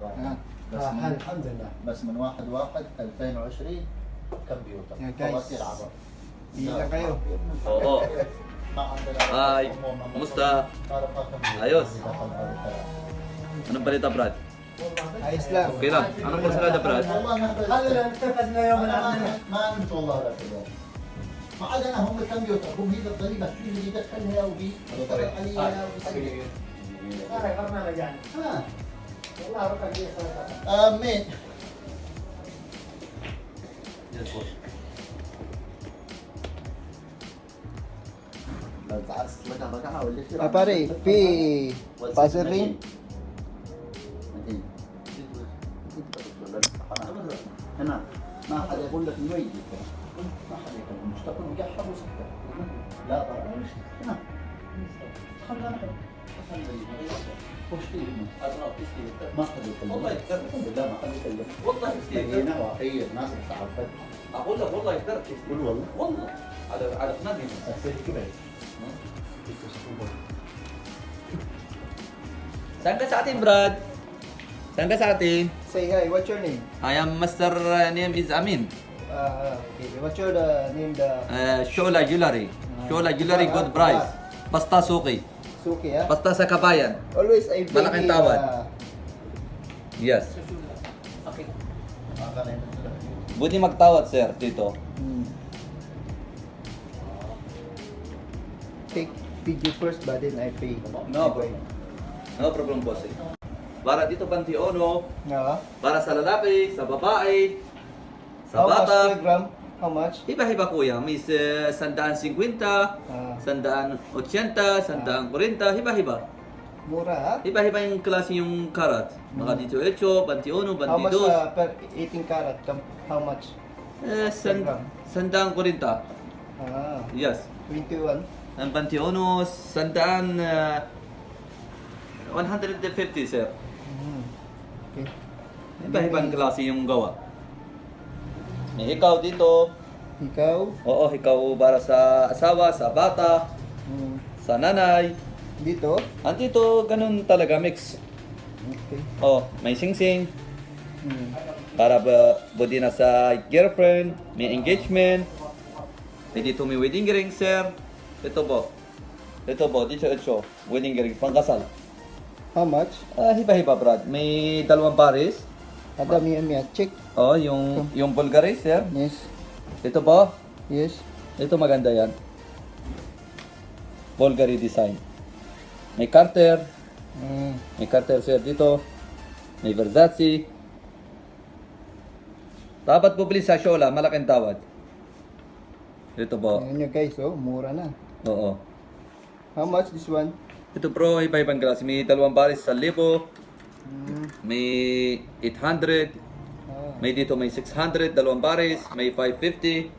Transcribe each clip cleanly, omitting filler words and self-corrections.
الحمد لله. بس من 1/1/2020 كمبيوتر يا guys. خلاص يلعبوا. Ilan kayo? Oo. ما عندنا Ay, kumusta? Ayos. Anong balita, Brad? Ayos lang. Okay lang. Anong kursalada, Brad? والله ما نمت والله لا كذا. ما عندنا هم الكمبيوتر هم هي الضريبه شو اللي يدخلها وبي يطلع عليها ويسوي. امين. Pare, passer ring. هنا ما حد يقول لك انه يجي ما حد يقول مش تكون مقحب وسكر لا هنا خلنا نحن ما حد يكلم والله يقدر. لا ما حد يكلم والله يقدر. هنا واقعية الناس بتعرفك أقول لك والله يقدر. قول والله والله على قناتي. أسير كده Saan ka sa atin, Brad? Saan ka sa atin? Say hi, what's your name? I am Master name is Amin. Okay. What's your name? Shola Jewelry. Shola Jewelry good price. Basta suki. Suki, ha? Basta sa kabayan. Always I pay Malaking tawad. Yes. Okay ما كان ينزل Buti magtawad, sir, dito. Take video first, but then I pay. No problem. No problem, boss. Para dito pantiono, Yeah. para sa lalaki, sa babae, sa How much per bata. gram? How much? Iba-iba kuya, may 150, 180, 140, iba-iba. Mura, ha? Iba-iba yung klase yung karat. Mga 18, 21, How much 22. per 18 karat? How much? Sandaan 40. Yes. 21. Ang 21, sandaan 150, sir. Okay. Iba-ibang klase yung gawa. May ikaw dito. Ikaw? Oo, ikaw para sa asawa, sa bata, sa nanay. Dito? Andito, ganun talaga, mix. Okay. Oh, may sing-sing. Para budi na sa girlfriend, may engagement. May dito may wedding ring, sir. Ito po. Ito po, dito. Wedding ring, pangkasal. How much? Hiba-hiba, Brad. May dalawang pares. Ada miya check. Oh, yung Bulgari, sir. Yes. Ito po. Yes. Ito maganda yan. Bulgari design. May Carter. May Carter, sir, dito. May Versace. Dapat bubili sa Shola, malaking tawad. Ito po. Ayan nyo guys, oh, mura na. Oo. How much this one? Ito bro, iba-ibang klase. May dalawang baris sa 1,000. May 800. May dito may 600, dalawang baris. May 550.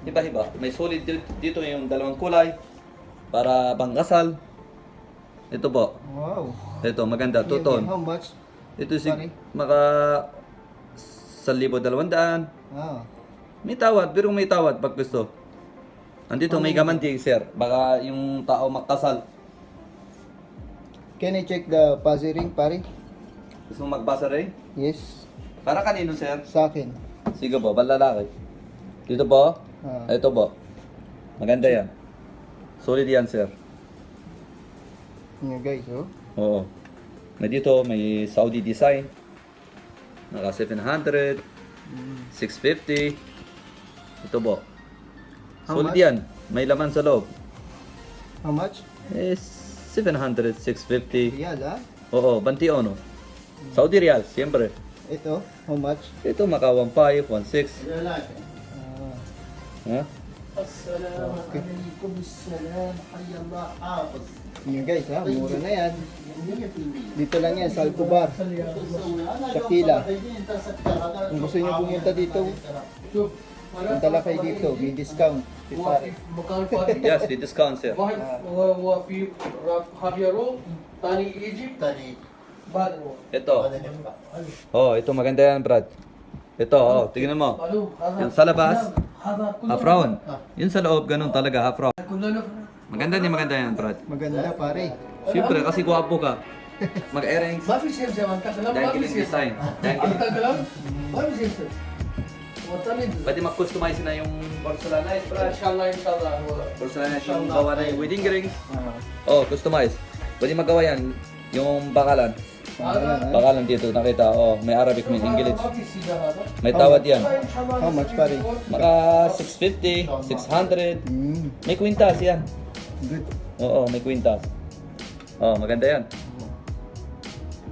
Iba-iba. May solid dito yung dalawang kulay. Para pangkasal. Ito po. Wow. Ito, maganda. How Tuton. much? Ito si Pare? maka 1,200. Ah. May tawad, pero may tawad pag gusto. Andito may gamanti, sir. Baka yung tao makasal. Can I check the paziring, pare? Gusto mo magbasa rin? Yes. Para kanino, sir? Sa akin. Sige po, balalaki. Dito po? Ito po. Maganda yan. Solid yan, sir. Yan guys, oh. Oo. May dito, may Saudi design. Naka 700. 650. Ito po. How Solid much? yan. May laman sa loob. How much? 700, 650. Riyal, ha? Oo, Bantiono. Saudi Real, siyempre. Ito, how much? Ito, maka 1.5, 1.6. Ha? السلام عليكم السلام حي الله حافظ Yan guys, ha? Mura na yan. Dito lang yan, sa Alcobar. Shakila. Kung gusto nyo pumunta dito, punta lang kayo dito. May discount. Si pare. Yes, the discount, sir. واحد وفي هافيرو ثاني ايجيبت ثاني بعد Ito. Oh, ito maganda yan, Brad. Ito, oh, tingnan mo. Yung sa labas, هذا half round. Yung sa loob, ganun talaga, half round. كله Maganda yan, Brad. Maganda pare. Siyempre, kasi gwapo ka. mag-earrings, ما في سمسم انت كلام ما في dangling سمسم design, dangling. انت كلام ما في سمسم وطني Pwede mag-customize na yung porcelainize, ان brush. شاء الله ان شاء الله هو Porcelainize yung gawa na yung wedding rings. Oh, customize. Pwede magawa yan. Yung bakalan. هذا Bakalan dito, nakita. Oh, may Arabic, may English. ما في سيجا هذا May tawad yan. ان شاء الله How much, pare? Maka 650, 600. May kwintas yan. Good. Oo, may kwintas. Oh, maganda yan.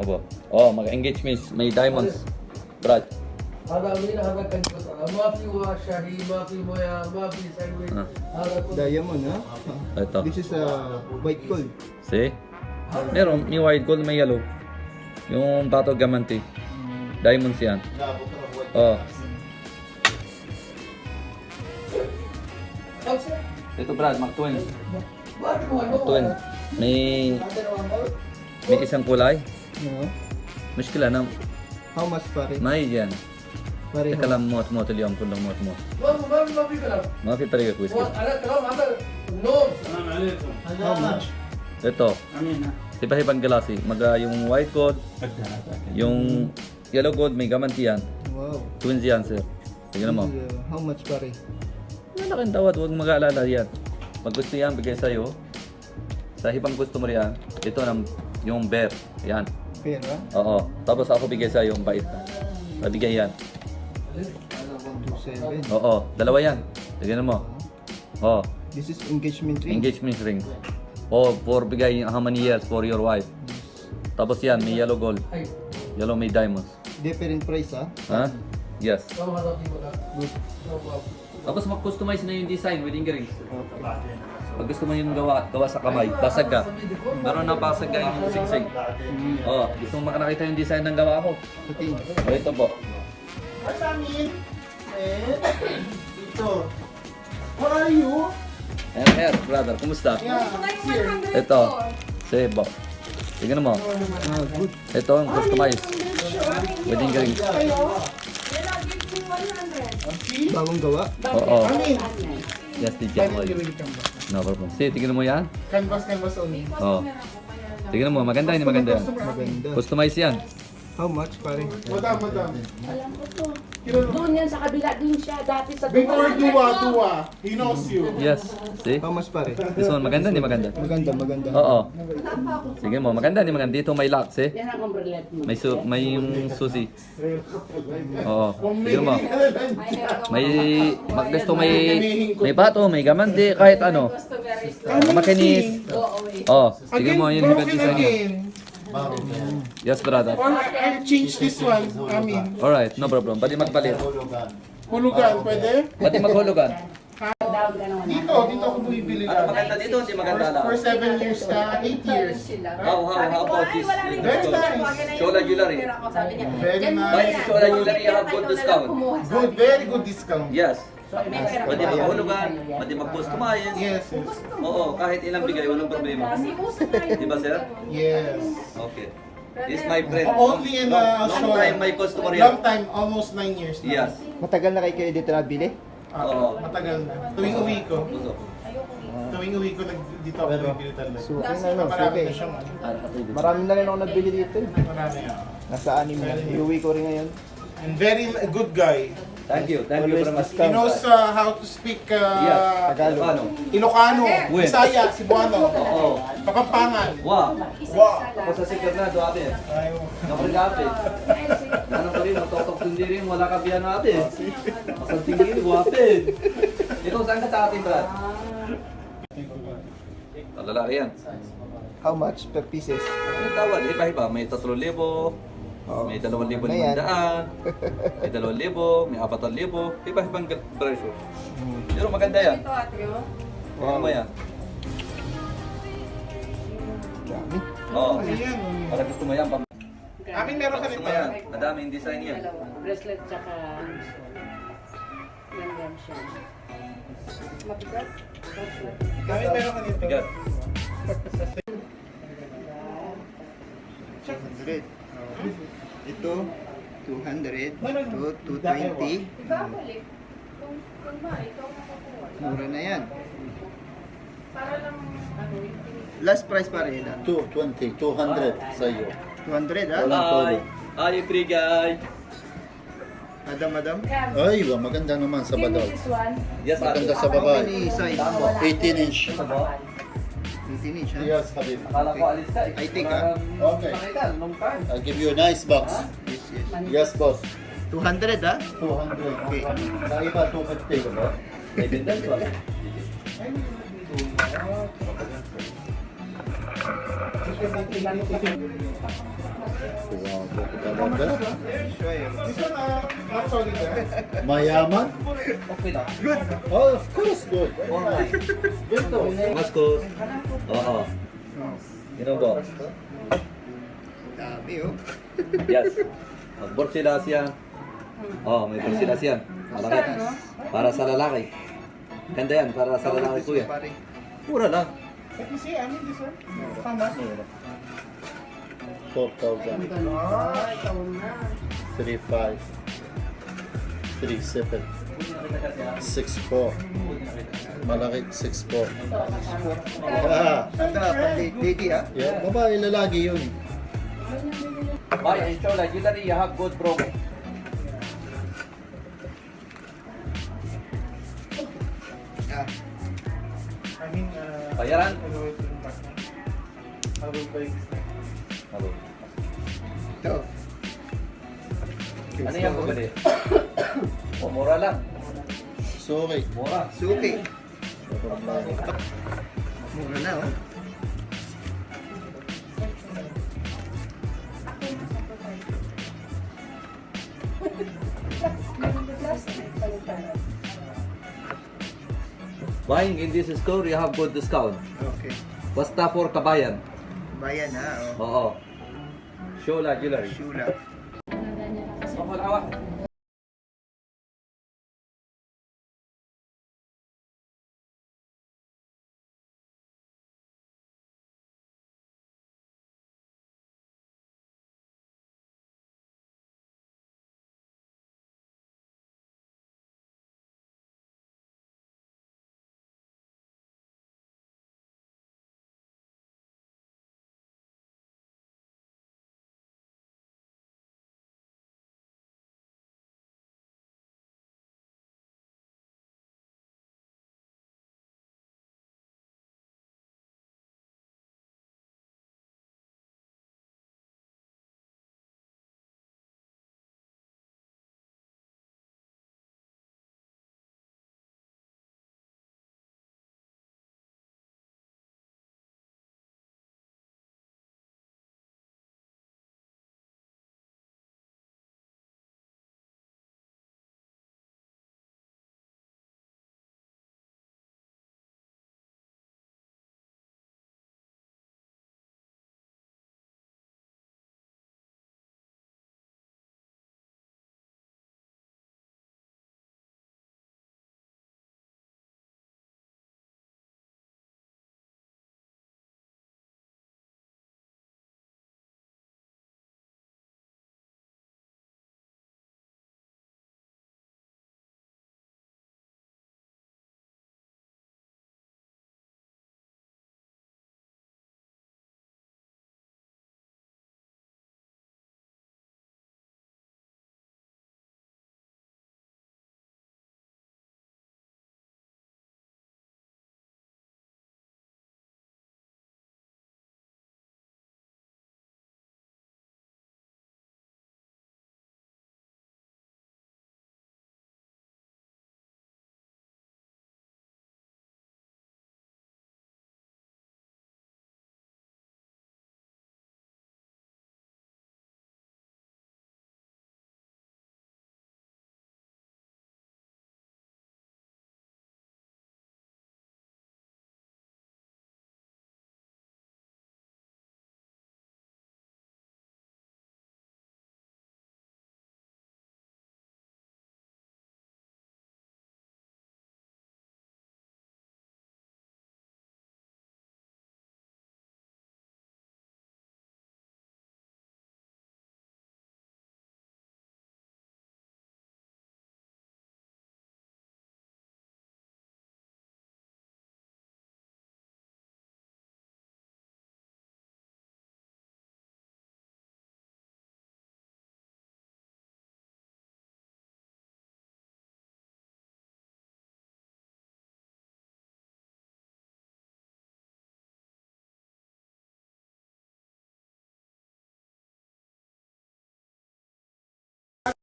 Opo. Oh, mag-engagement, may diamonds. Brad. هذا امين هذا كان ما في شاهي ما في مويه ما في ساندويتش هذا كله Diamond, ha? Ito. This is a white gold. See? Meron, may white gold, may yellow. Yung bato gamante. Diamonds yan. Oh. خمسه Ito Brad, mag-twins. ما في مويه Twins. May isang kulay. No? Mushkila na. How much, pare? May yan. Pare, Teka lang, muat-muat اليوم كلهم muat-muat. ما في كلام ما في طريقة كويسة. انا كلام هذا نور how much? Ito. Iba-ibang galasi. Yung white gold, yung yellow gold, may gamanti yan. Wow. Twins yan, sir. Tignan mo. This is, how much, pare? Malaking tawad, huwag mag-aalala yan. Pag gusto yan, bigay sa'yo. Sa ibang gusto mo riyan, ito yung bear. Yan. Fair, ha? Oo. Tapos ako bigay sa'yo yung bait. Mabigay yan. 127. Oo. Dalawa yan. Tignan mo. Oo. This is engagement ring. Engagement ring. Oh, for bigay how many years for your wife. Tapos yan, may yellow gold. اي Yellow may diamonds. Different price, ha? Ha? Yes. كم هذا في مكان Good. Tapos mag-customize na yung design with rings. Pag gusto mo yung gawa sa kamay, basag ka. Meron na basag ka yung singsing. Oh, gusto mo makanakita yung design ng gawa ko. Puting. Oh, ito po. What's that mean? Ito. Where are you? And here, brother, kumusta? Ito. Say po. Tingnan mo. Ah, good. Ito ang customize. Wedding rings. Bagong gawa. Oo. Yes, teacher. No problem. See, tingnan mo yan. Canvas only. Oo. Tingnan mo, maganda yun, maganda yan. Maganda. Customize yan. How much, pare? Madam. Alam ko to. Doon yan sa kabila, doon siya dati sa Before Dua, he knows you. Yes. See? How much, pare? This one, maganda ni maganda. Maganda, maganda. Oo. Sige mo, maganda ni maganda. Dito may lock, see? Yan ang umbrella mo. May yung susi. Oo. Tingnan mo. Gusto may bato, may gamante, kahit ano. Makinis. Oh, tingnan mo yung hibad design niya. Yes, brother. Or I'll change this one. I mean, Alright, no problem. Pwede magpalit. hulugan, pwede? Pwede maghulugan. Dito ako bumibili Ano maganda dito? Hindi maganda lang. For 7 years, 8 years. How about this? Very nice. Shola Jewelry. Very Buy nice. Shola Jewelry, you have good discount. Good, very good discount. Yes. Pwede maghulugan, pwede mag-customize. Yes. Oo, kahit ilang bigay, walang problema. Di ba, sir? Yes. Okay. This is my friend. Only in Long shop. time may customer Long yan. time, almost 9 years na. Yes. Matagal na kayo dito nabili? Oo. Matagal na. Tuwing uwi ko. Puso. Tuwing uwi ko, dito ako bumibili talaga. So, okay na, no? Marami Okay. na siyang Marami na rin ako nagbili dito. marami. Nasa 6 na. Iuwi ko rin ngayon. And very good guy. Thank you very Always much. He knows how to speak Yes. Tagalog. Ano? Ilocano, When? Bisaya, Cebuano, Oo. Kapampangan. Wow. Wow! Ako sa sikar na, doate. Ayaw. Naprigate. Ano pa rin, matotok hindi rin, wala ka biyan natin. Masang tingin, guwapin. Ito, saan ka sa atin, Brad? Ang lalaki yan. How much per pieces? Ano tawad? Iba-iba. May 3,000, may 2,500, may 2,000, may 4,000. Iba-ibang presyo. Pero maganda yan. Ano mo yan? Dami. Oo. Ayan. Para gusto mo yan. Amin meron ka Gusto nito. mo yan. Madami yung design yan. Bracelet tsaka yan siya. Mabigat? Amin meron ka nito. Bigat. 100. Ito, 200. Ito, 220. Ibabalik. Kung ba, ikaw nakakuha. Mura na yan. Para lang, ano, Last price pa rin. 220, 200 sa'yo. 200 ha? Walang Hi, free guy. Madam. Ay, maganda naman sa Give me badaw. this one. Yes, Maganda ate. sa babae. Mini size. 18 inch. 18 inch ha? Yes, Habib. Akala ko alis ka. I think, Okay. Nakita, long time. I'll give you a nice box. Yes, yes. Yes, boss. 200 ha? 200. Okay. Sa iba, 250. May bindan ko. Wow, talaga. This one, not solid Mayaman? Okay lang. Oh, of course, good. Alright. Ganito. Maskos. Oo. Ginoo. Dami oh. Yes. Borsilas yan. Oh, may borsilas yan. Malaki. Para sa lalaki. Ganda yan, para sa lalaki kuya. Pare. Mura lang. Let me see, I mean this one. How much? 4,000. 35. 37. 64. Malaki, 64. Yeah. Anda, pang-lady ha? Yeah, babae, lalaki yun. Buy and show like usually you have good bro. Ah, I mean, Bayaran? I will buy this. Ano? ito. Ano yung bumili? Oh, mura lang. Sorry. Mura. Suki. Mura na oh. Buying in this store, you have good discount. Okay. Basta for kabayan. Bayan ha oh. Oo. Show la jewelry. Shula. Ano ganyan. Kasi Kapag awa.